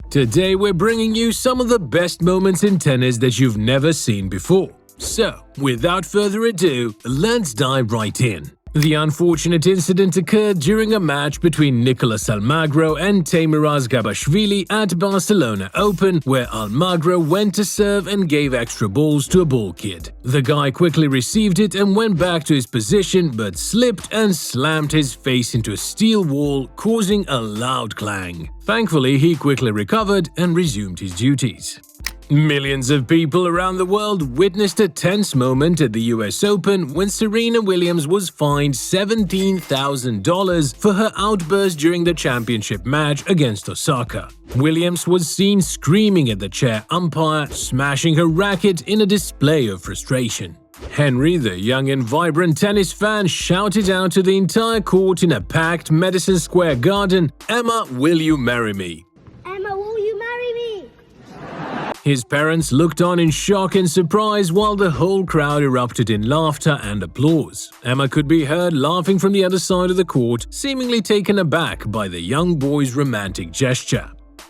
Today we're bringing you some of the best moments in tennis that you've never seen before. So, without further ado, let's dive right in. The unfortunate incident occurred during a match between Nicolas Almagro and Teimuraz Gabashvili at Barcelona Open, where Almagro went to serve and gave extra balls to a ball kid. The guy quickly received it and went back to his position, but slipped and slammed his face into a steel wall, causing a loud clang. Thankfully, he quickly recovered and resumed his duties. Millions of people around the world witnessed a tense moment at the US Open when Serena Williams was fined $17,000 for her outburst during the championship match against Osaka. Williams was seen screaming at the chair umpire, smashing her racket in a display of frustration. Henry, the young and vibrant tennis fan, shouted out to the entire court in a packed Madison Square Garden, "Emma, will you marry me?" Emma, will you marry me? His parents looked on in shock and surprise while the whole crowd erupted in laughter and applause. Emma could be heard laughing from the other side of the court, seemingly taken aback by the young boy's romantic gesture.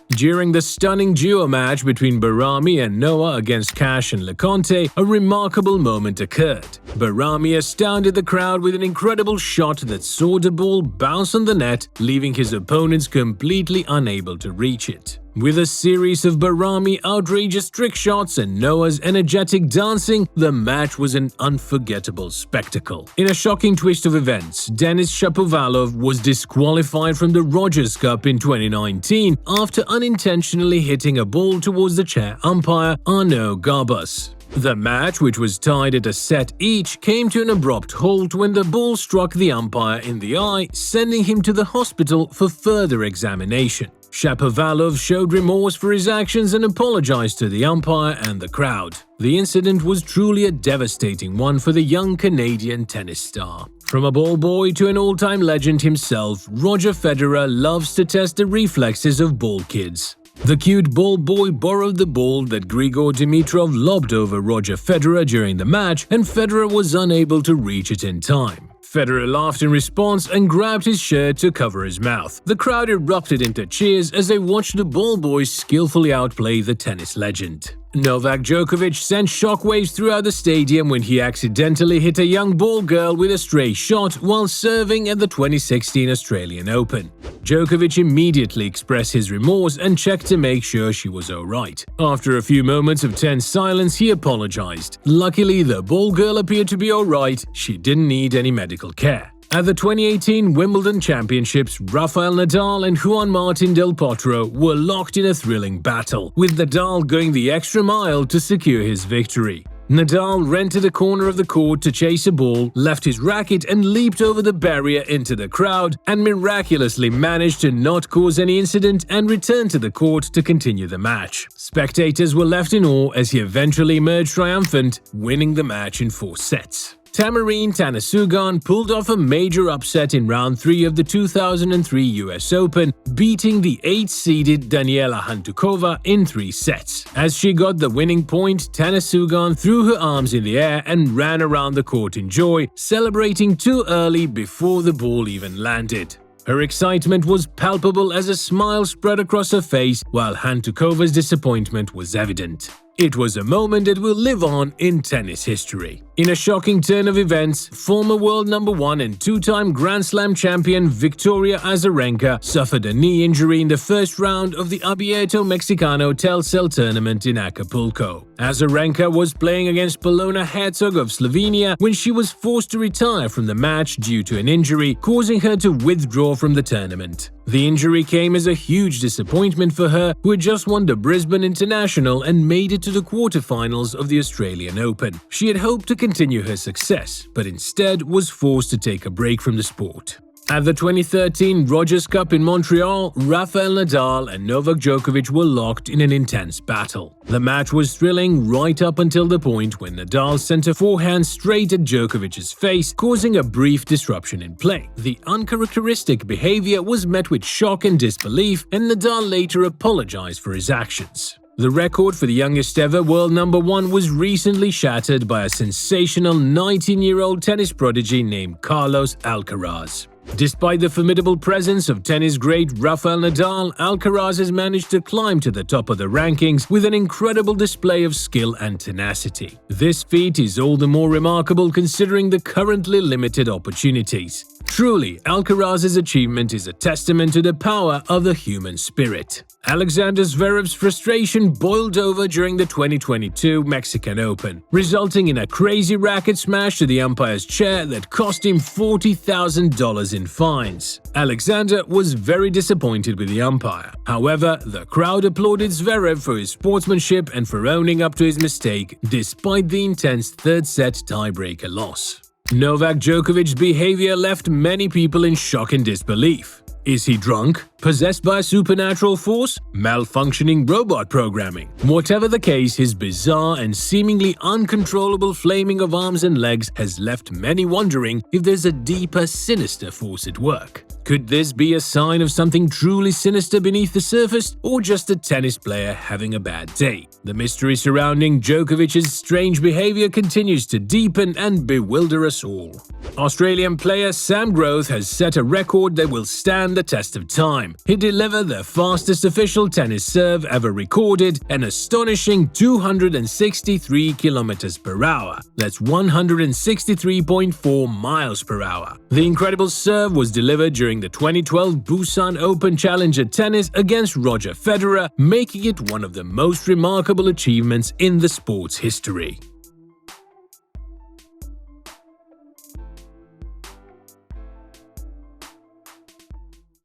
During the stunning duo match between Bahrami and Noah against Cash and LeConte, a remarkable moment occurred. Bahrami astounded the crowd with an incredible shot that saw the ball bounce on the net, leaving his opponents completely unable to reach it. With a series of Bahrami outrageous trick shots and Noah's energetic dancing, the match was an unforgettable spectacle. In a shocking twist of events, Denis Shapovalov was disqualified from the Rogers Cup in 2019 after unintentionally hitting a ball towards the chair umpire Arnaud Garbus. The match, which was tied at a set each, came to an abrupt halt when the ball struck the umpire in the eye, sending him to the hospital for further examination. Shapovalov showed remorse for his actions and apologized to the umpire and the crowd. The incident was truly a devastating one for the young Canadian tennis star. From a ball boy to an all-time legend himself, Roger Federer loves to test the reflexes of ball kids. The cute ball boy borrowed the ball that Grigor Dimitrov lobbed over Roger Federer during the match, and Federer was unable to reach it in time. Federer laughed in response and grabbed his shirt to cover his mouth. The crowd erupted into cheers as they watched the ball boy skillfully outplay the tennis legend. Novak Djokovic sent shockwaves throughout the stadium when he accidentally hit a young ball girl with a stray shot while serving at the 2016 Australian Open. Djokovic immediately expressed his remorse and checked to make sure she was alright. After a few moments of tense silence, he apologized. Luckily, the ball girl appeared to be alright. She didn't need any medical care. At the 2018 Wimbledon Championships, Rafael Nadal and Juan Martín del Potro were locked in a thrilling battle, with Nadal going the extra mile to secure his victory. Nadal ran to the corner of the court to chase a ball, left his racket and leaped over the barrier into the crowd, and miraculously managed to not cause any incident and returned to the court to continue the match. Spectators were left in awe as he eventually emerged triumphant, winning the match in 4 sets. Tamarine Tanasugan pulled off a major upset in round 3 of the 2003 US Open, beating the 8th-seeded Daniela Hantuchova in 3 sets. As she got the winning point, Tanasugan threw her arms in the air and ran around the court in joy, celebrating too early before the ball even landed. Her excitement was palpable as a smile spread across her face, while Hantuchova's disappointment was evident. It was a moment that will live on in tennis history. In a shocking turn of events, former world number 1 and 2-time Grand Slam champion Victoria Azarenka suffered a knee injury in the first round of the Abierto Mexicano Telcel tournament in Acapulco. Azarenka was playing against Polona Hercog of Slovenia when she was forced to retire from the match due to an injury, causing her to withdraw from the tournament. The injury came as a huge disappointment for her, who had just won the Brisbane International and made it to the quarterfinals of the Australian Open. She had hoped to continue her success, but instead was forced to take a break from the sport. At the 2013 Rogers Cup in Montreal, Rafael Nadal and Novak Djokovic were locked in an intense battle. The match was thrilling right up until the point when Nadal sent a forehand straight at Djokovic's face, causing a brief disruption in play. The uncharacteristic behavior was met with shock and disbelief, and Nadal later apologized for his actions. The record for the youngest ever world number 1 was recently shattered by a sensational 19-year-old tennis prodigy named Carlos Alcaraz. Despite the formidable presence of tennis great Rafael Nadal, Alcaraz has managed to climb to the top of the rankings with an incredible display of skill and tenacity. This feat is all the more remarkable considering the currently limited opportunities. Truly, Alcaraz's achievement is a testament to the power of the human spirit. Alexander Zverev's frustration boiled over during the 2022 Mexican Open, resulting in a crazy racket smash to the umpire's chair that cost him $40,000 in fines. Alexander was very disappointed with the umpire. However, the crowd applauded Zverev for his sportsmanship and for owning up to his mistake, despite the intense third-set tiebreaker loss. Novak Djokovic's behavior left many people in shock and disbelief. Is he drunk? Possessed by a supernatural force? Malfunctioning robot programming? Whatever the case, his bizarre and seemingly uncontrollable flaming of arms and legs has left many wondering if there's a deeper, sinister force at work. Could this be a sign of something truly sinister beneath the surface, or just a tennis player having a bad day? The mystery surrounding Djokovic's strange behavior continues to deepen and bewilder us all. Australian player Sam Groth has set a record that will stand the test of time. He delivered the fastest official tennis serve ever recorded, an astonishing 263 km per hour. That's 163.4 miles per hour. The incredible serve was delivered during the 2012 Busan Open Challenger Tennis against Roger Federer, making it one of the most remarkable achievements in the sport's history.